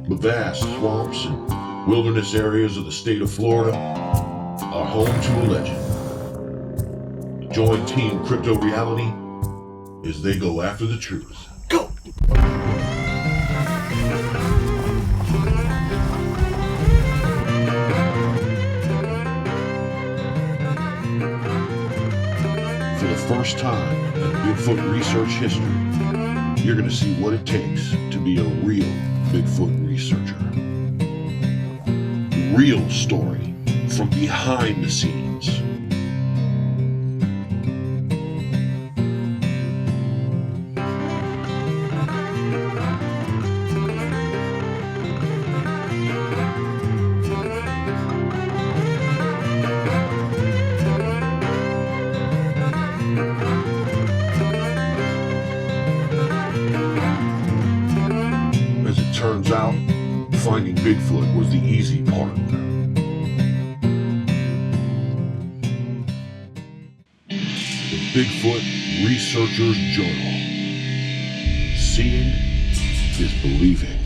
The vast swamps and wilderness areas of the state of Florida are home to a legend. Join Team Crypto Reality as they go after the truth. Go! For the first time in Bigfoot research history, you're going to see what it takes to be a real Bigfoot researcher. Real story from behind the scenes. Turns out, finding Bigfoot was the easy part. The Bigfoot Researchers Journal. Seeing is believing.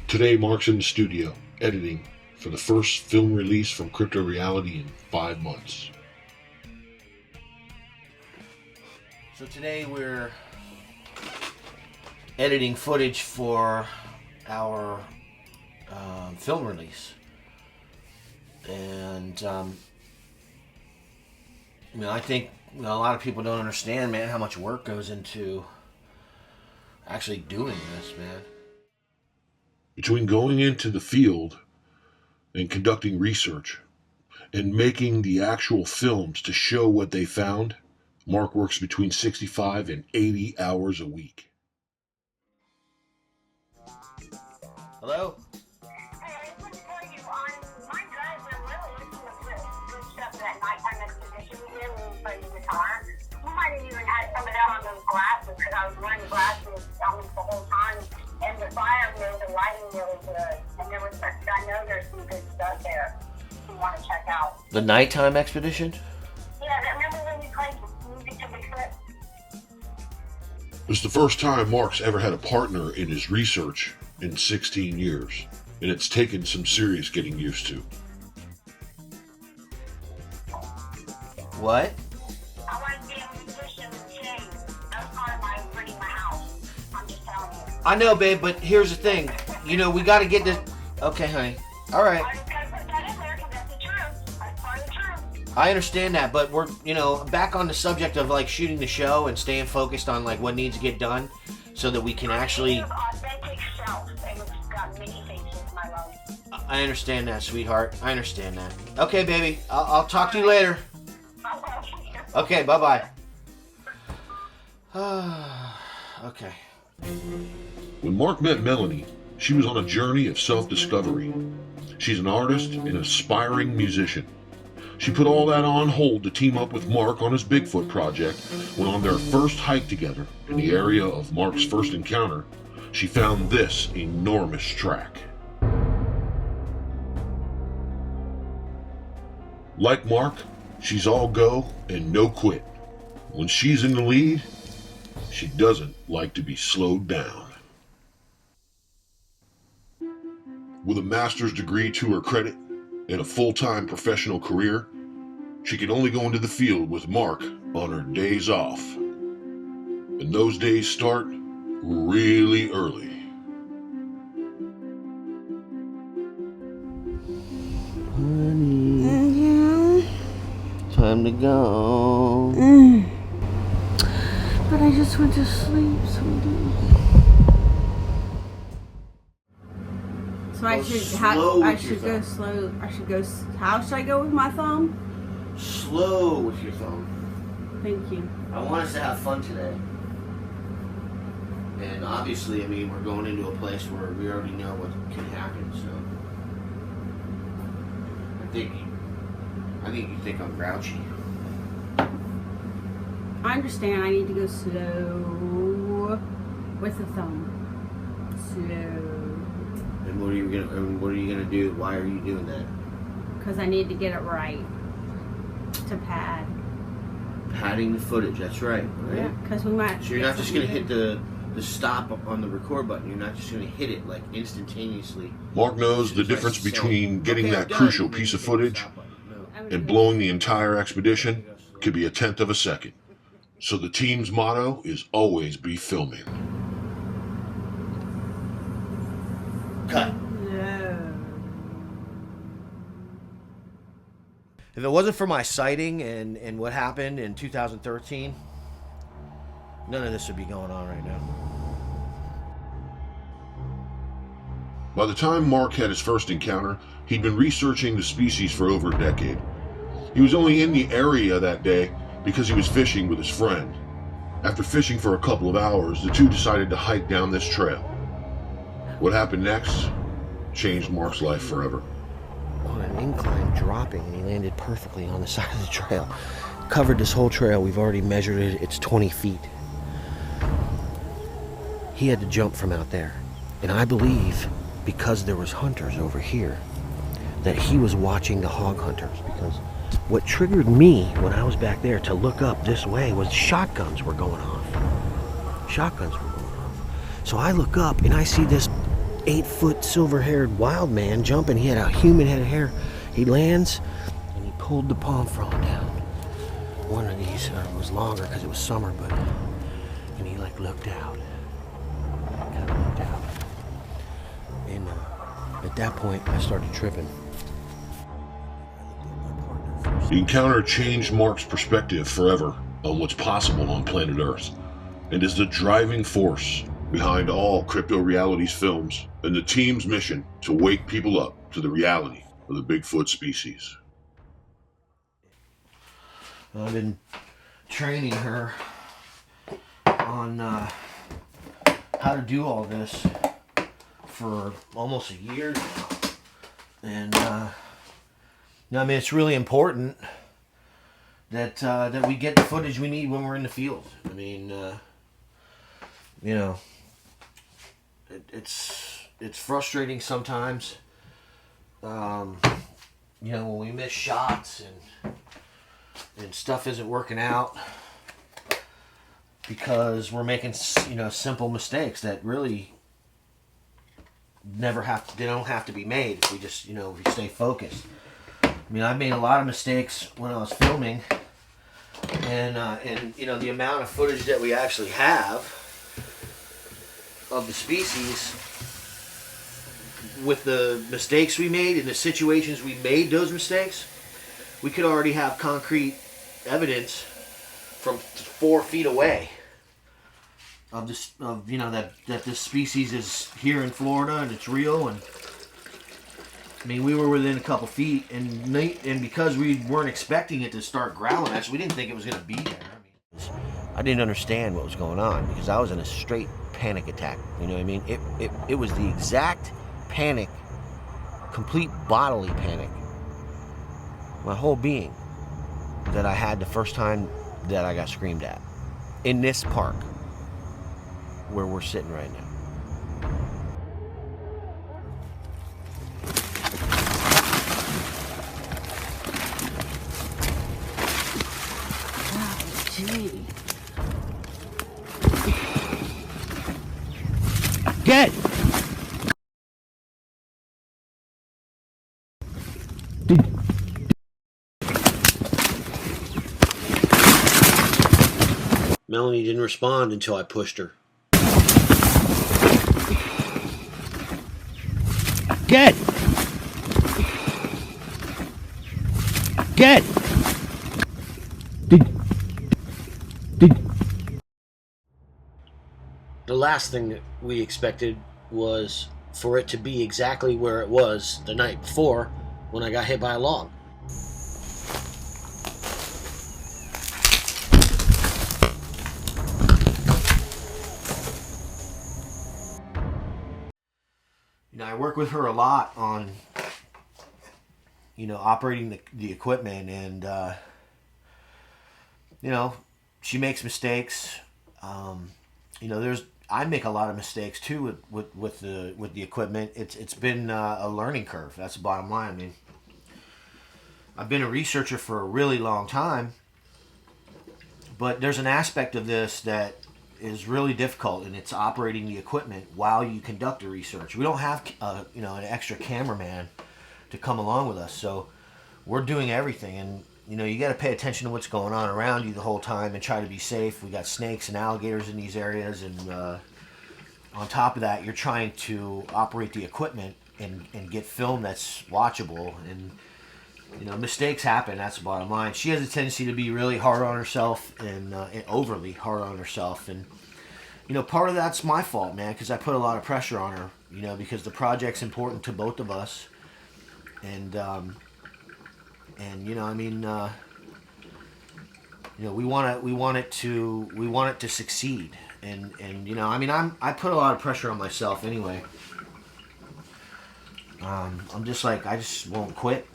Today, Mark's in the studio, editing for the first film release from Crypto Reality in 5 months. So today we're editing footage for our film release, and I think a lot of people don't understand, man, how much work goes into actually doing this, man. Between going into the field and conducting research and making the actual films to show what they found, Mark works between 65 and 80 hours a week. Hello? Hey, I just want to tell you, on my drive, I'm really into the good stuff that nighttime expedition we did when we played the guitar. We might have even had some of that on those glasses, because I was wearing glasses almost the whole time, and the fire made the lighting really good. And there was, I know there's some good stuff there you want to check out. The nighttime expedition? Yeah, remember when we played music to Bigfoot? It's the first time Mark's ever had a partner in his research in 16 years, and it's taken some serious getting used to. What? I want to be a musician and sing. That was part of my renting my house. I'm just telling you. I know, babe, but here's the thing. We got to get this. Okay, honey. All right. I just got to put that in there because that's the truth. That's part of the truth. I understand that, but we're, back on the subject of like shooting the show and staying focused on like what needs to get done so that we can actually. Authentic self, and it's got many faces, my love. I understand that, sweetheart. I understand that. Okay, baby. I'll talk to you later. Okay, bye-bye. Okay. When Mark met Melanie, she was on a journey of self-discovery. She's an artist and aspiring musician. She put all that on hold to team up with Mark on his Bigfoot project when on their first hike together in the area of Mark's first encounter, she found this enormous track. Like Mark, she's all go and no quit. When she's in the lead, she doesn't like to be slowed down. With a master's degree to her credit and a full-time professional career, she can only go into the field with Mark on her days off. And those days start really early. Honey, time to go. But I just went to sleep, sweetie. So I should go slow. How should I go with my thumb? Slow with your thumb. Thank you. I want us to have fun today. And obviously, we're going into a place where we already know what can happen, so. I think you think I'm grouchy. I understand I need to go slow with the thumb. Slow. And what are you gonna do? Why are you doing that? Because I need to get it right. To pad. Padding the footage, that's right? Yeah, because we might. So you're not just gonna hit the the stop on the record button. You're not just going to hit it like instantaneously. Mark knows the It's like difference saying, between getting "Okay, that I'm done," crucial and then piece you of hit the footage stop button. No. and blowing the entire expedition could be a tenth of a second. So the team's motto is always be filming. Cut. No. If it wasn't for my sighting and what happened in 2013, none of this would be going on right now. By the time Mark had his first encounter, he'd been researching the species for over a decade. He was only in the area that day because he was fishing with his friend. After fishing for a couple of hours, the two decided to hike down this trail. What happened next changed Mark's life forever. On an incline dropping, and he landed perfectly on the side of the trail. Covered this whole trail. We've already measured it. It's 20 feet. He had to jump from out there. And I believe, because there was hunters over here, that he was watching the hog hunters. Because what triggered me when I was back there to look up this way was shotguns were going off. Shotguns were going off. So I look up and I see this 8-foot silver-haired wild man jumping. He had a human head of hair. He lands and he pulled the palm frond down. One of these was longer because it was summer, but and he like looked out. Kind of looked out. And at that point, I started tripping. The encounter changed Mark's perspective forever on what's possible on planet Earth, and is the driving force behind all Crypto Realities films and the team's mission to wake people up to the reality of the Bigfoot species. I've been training her on how to do all this for almost a year now. And I mean, it's really important that that we get the footage we need when we're in the field. I mean, you know, it's frustrating sometimes. You know, when we miss shots and stuff isn't working out because we're making, you know, simple mistakes that really they don't have to be made if we just, you know, if we stay focused. I mean, I made a lot of mistakes when I was filming, and you know, the amount of footage that we actually have of the species, with the mistakes we made and the situations we made those mistakes, we could already have concrete evidence from 4 feet away of this, of, you know, that this species is here in Florida and it's real. And I mean, we were within a couple feet, and because we weren't expecting it to start growling at us, we didn't think it was going to be there. I didn't understand what was going on because I was in a straight panic attack. You know what I mean? It was the exact panic, complete bodily panic, my whole being, that I had the first time that I got screamed at in this park where we're sitting right now. Gee. Get! Melanie didn't respond until I pushed her. Get! Get! The last thing that we expected was for it to be exactly where it was the night before when I got hit by a log. You know, I work with her a lot on, you know, operating the equipment, and you know, she makes mistakes. You know, I make a lot of mistakes too with the equipment. It's been a learning curve. That's the bottom line. I mean, I've been a researcher for a really long time, but there's an aspect of this that is really difficult, and it's operating the equipment while you conduct the research. We don't have you know, an extra cameraman to come along with us, so we're doing everything. And you know, you got to pay attention to what's going on around you the whole time and try to be safe. We got snakes and alligators in these areas, and on top of that, you're trying to operate the equipment and get film that's watchable. And you know, mistakes happen. That's the bottom line. She has a tendency to be really hard on herself and overly hard on herself. And you know, part of that's my fault, man, because I put a lot of pressure on her. You know, because the project's important to both of us. And you know, I mean, you know, we want it to succeed. And you know, I mean, I put a lot of pressure on myself anyway. I'm just like, I just won't quit.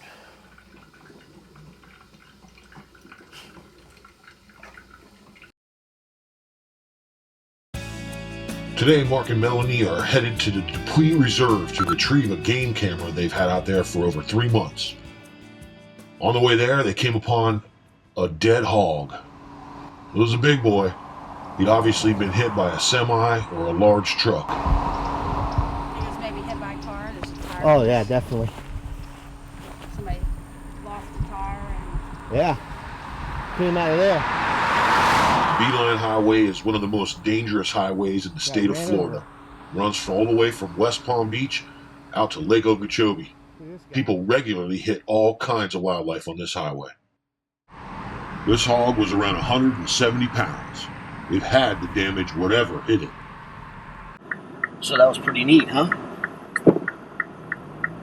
Today, Mark and Melanie are headed to the Dupuis Reserve to retrieve a game camera they've had out there for over 3 months. On the way there, they came upon a dead hog. It was a big boy. He'd obviously been hit by a semi or a large truck. He was maybe hit by a car. There's a tire. Oh yeah, definitely. Somebody lost the tire and... Yeah, came out of there. Beeline Highway is one of the most dangerous highways in the state of Florida. Runs all the way from West Palm Beach out to Lake Okeechobee. People regularly hit all kinds of wildlife on this highway. This hog was around 170 pounds. It had to damage whatever hit it. So that was pretty neat, huh?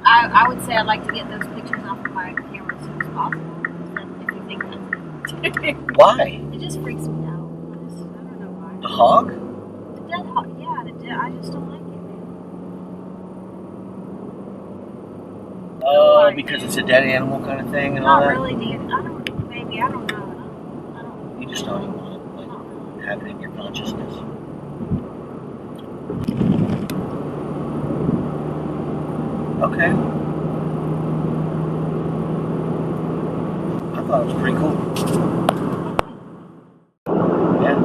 I would say I'd like to get those pictures off of my camera as soon as possible. If you think that's Why? it just freaks me out. I don't know why. The hog? The dead hog, yeah, I just don't like it. Oh, because it's a dead animal kind of thing and all Not that? really, dude. I don't know. You just don't even want to have it in your consciousness. Okay. I thought it was pretty cool. Yeah.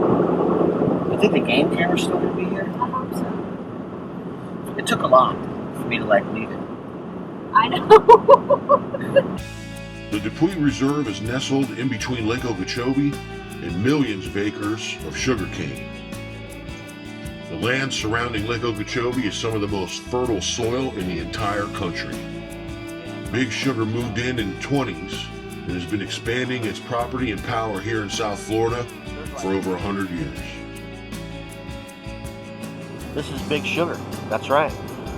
You think the game camera's still going to be here? I hope so. It took a lot for me to like leave it. I know. The Dupuis Reserve is nestled in between Lake Okeechobee and millions of acres of sugarcane. The land surrounding Lake Okeechobee is some of the most fertile soil in the entire country. Big Sugar moved in the 20s and has been expanding its property and power here in South Florida for over 100 years. This is Big Sugar. That's right.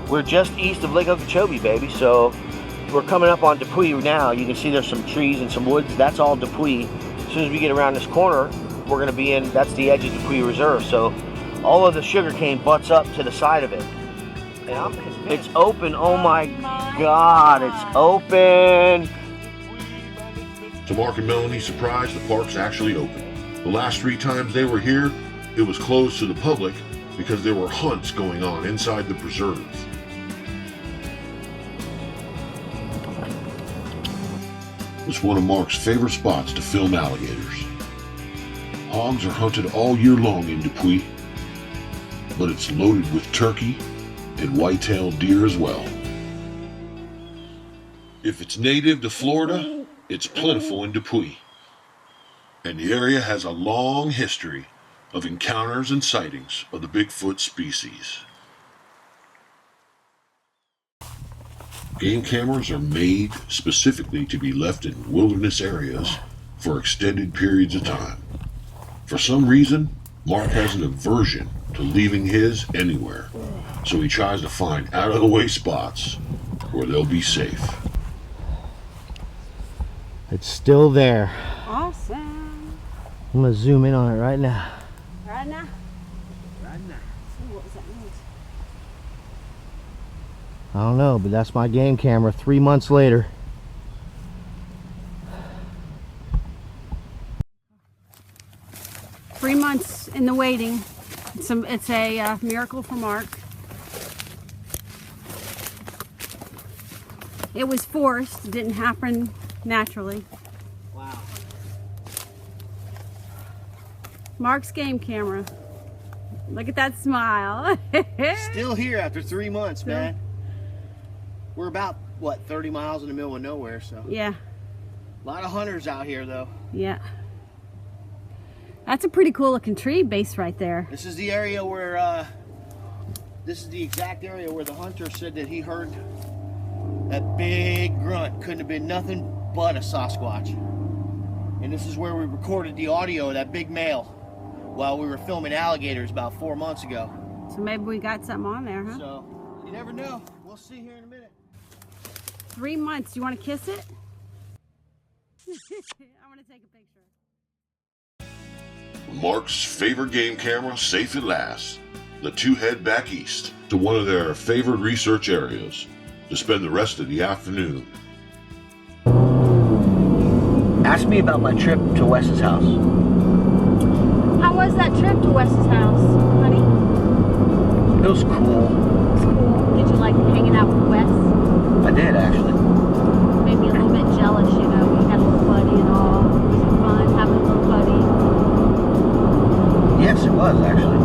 We're just east of Lake Okeechobee, baby. So we're coming up on Dupuis now. You can see there's some trees and some woods. That's all Dupuis. As soon as we get around this corner, we're going to be in, that's the edge of Dupuis Reserve. So all of the sugarcane butts up to the side of it. And it's open. Oh my God, it's open. To Mark and Melanie's surprise, the park's actually open. The last 3 times they were here, it was closed to the public because there were hunts going on inside the preserve. It's one of Mark's favorite spots to film alligators. Hogs are hunted all year long in Dupuis, but it's loaded with turkey and white-tailed deer as well. If it's native to Florida, it's plentiful in Dupuis, and the area has a long history of encounters and sightings of the Bigfoot species. Game cameras are made specifically to be left in wilderness areas for extended periods of time. For some reason, Mark has an aversion to leaving his anywhere, so he tries to find out-of-the-way spots where they'll be safe. It's still there. Awesome. I'm going to zoom in on it right now. Right now? Right now. So what was that noise? I don't know, but that's my game camera 3 months later. Three months in the waiting. It's a miracle for Mark. It was forced. It didn't happen naturally. Wow. Mark's game camera. Look at that smile. Still here after 3 months, man. We're about, what, 30 miles in the middle of nowhere, so. Yeah. A lot of hunters out here, though. Yeah. That's a pretty cool looking tree base right there. This is the area where, this is the exact area where the hunter said that he heard that big grunt. Couldn't have been nothing but a Sasquatch. And this is where we recorded the audio of that big male while we were filming alligators about 4 months ago. So maybe we got something on there, huh? So, you never know. We'll see here in a minute. 3 months. Do you want to kiss it? I want to take a picture. Mark's favorite game camera safe at last. The two head back east to one of their favorite research areas to spend the rest of the afternoon. Ask me about my trip to Wes's house. How was that trip to Wes's house, honey? It was cool. It was cool. Did you like hanging out with Wes? I did, actually. Made me a little bit jealous, you know. We had a little buddy and all. Was it fun having a little buddy? Yes, it was, actually.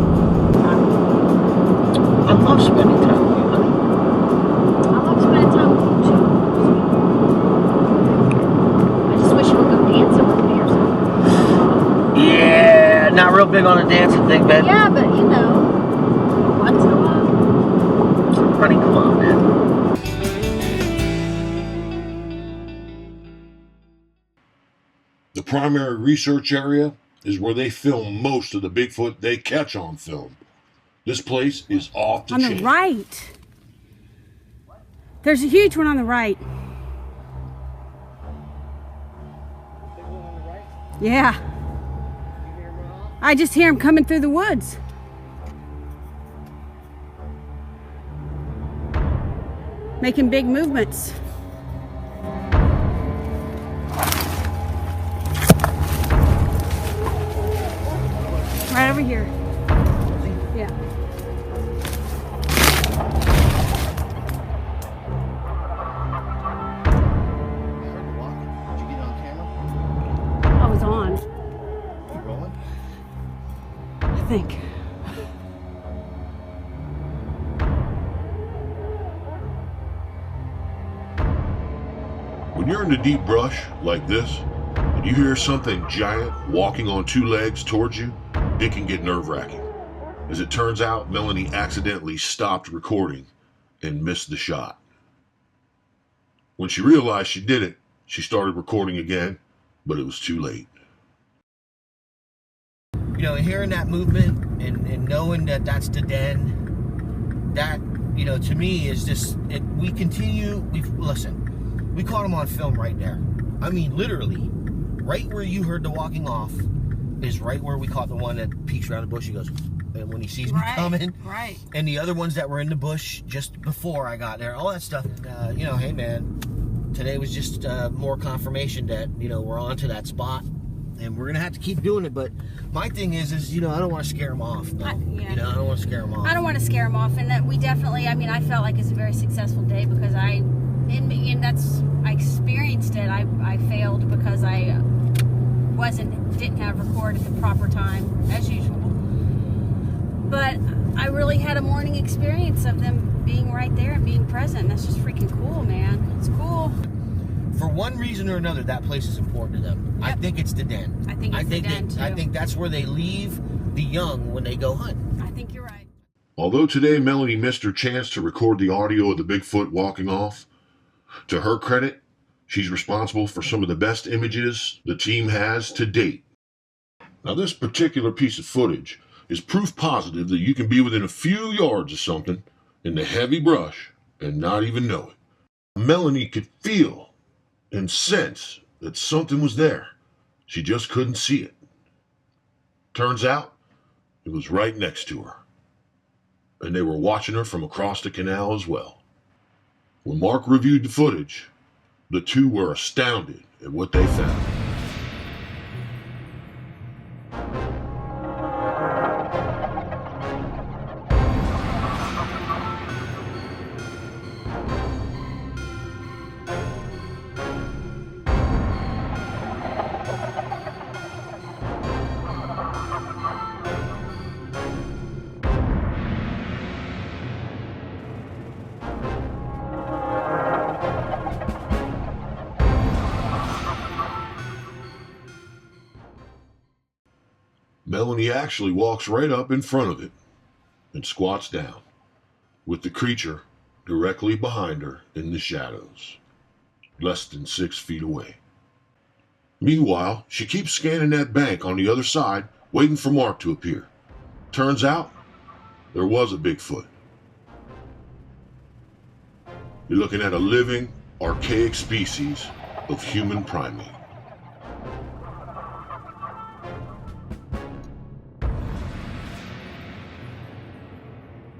I love spending time with you, honey. I love spending time with you too. I just wish you would go dancing with me or something. Yeah, not real big on the dancing thing, babe. Yeah, but you know, once in a while. Honey, come on, man. The primary research area is where they film most of the Bigfoot they catch on film. This place is off the chain. On the right. There's a huge one on the right. Yeah. I just hear him coming through the woods. Making big movements. Right over here. Yeah. Did you get on camera? I was on, You rolling? I think. When you're in the deep brush like this, and you hear something giant walking on two legs towards you, it can get nerve-wracking. As it turns out, Melanie accidentally stopped recording and missed the shot. When she realized she did it, she started recording again, but it was too late. You know, hearing that movement and knowing that that's the den, that, you know, to me is just, listen, we caught him on film right there. I mean, literally, right where you heard the walking off is right where we caught the one that peeks around the bush. He goes, and when he sees me coming. Right. And the other ones that were in the bush just before I got there, all that stuff. You know, hey man, today was just more confirmation that, you know, we're on to that spot. And we're going to have to keep doing it. But my thing is, you know, I don't want to scare them off. No. Yeah. You know, I don't want to scare them off. I don't want to scare them off, and that we definitely. I mean, I felt like it's a very successful day because I experienced it. I failed because I didn't have record at the proper time as usual. But I really had a morning experience of them being right there and being present. That's just freaking cool, man. It's cool. For one reason or another, that place is important to them. Yep. I think it's the den. I think it's the den, too. I think that's where they leave the young when they go hunt. I think you're right. Although today Melanie missed her chance to record the audio of the Bigfoot walking off, to her credit, she's responsible for some of the best images the team has to date. Now, this particular piece of footage is proof positive that you can be within a few yards of something in the heavy brush and not even know it. Melanie could feel and sense that something was there. She just couldn't see it. Turns out, it was right next to her. And they were watching her from across the canal as well. When Mark reviewed the footage, the two were astounded at what they found. Melanie actually walks right up in front of it and squats down, with the creature directly behind her in the shadows, less than 6 feet away. Meanwhile, she keeps scanning that bank on the other side, waiting for Mark to appear. Turns out, there was a Bigfoot. You're looking at a living, archaic species of human primate.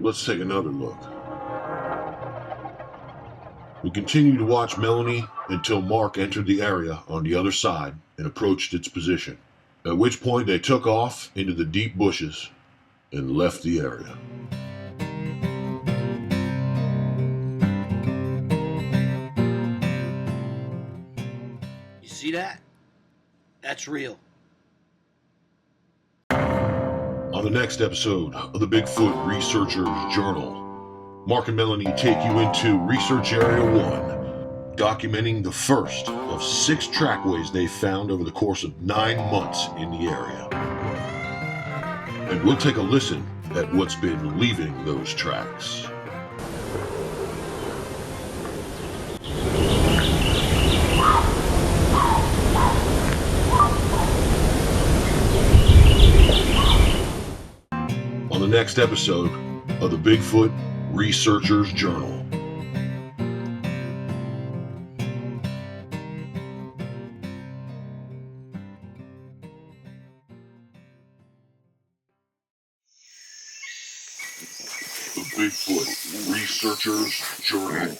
Let's take another look. We continued to watch Melanie until Mark entered the area on the other side and approached its position, at which point they took off into the deep bushes and left the area. You see that? That's real. On the next episode of the Bigfoot Researchers Journal, Mark and Melanie take you into Research Area 1, documenting the first of 6 trackways they found over the course of 9 months in the area. And we'll take a listen at what's been leaving those tracks. On the next episode of the Bigfoot Researchers Journal. The Bigfoot Researchers Journal.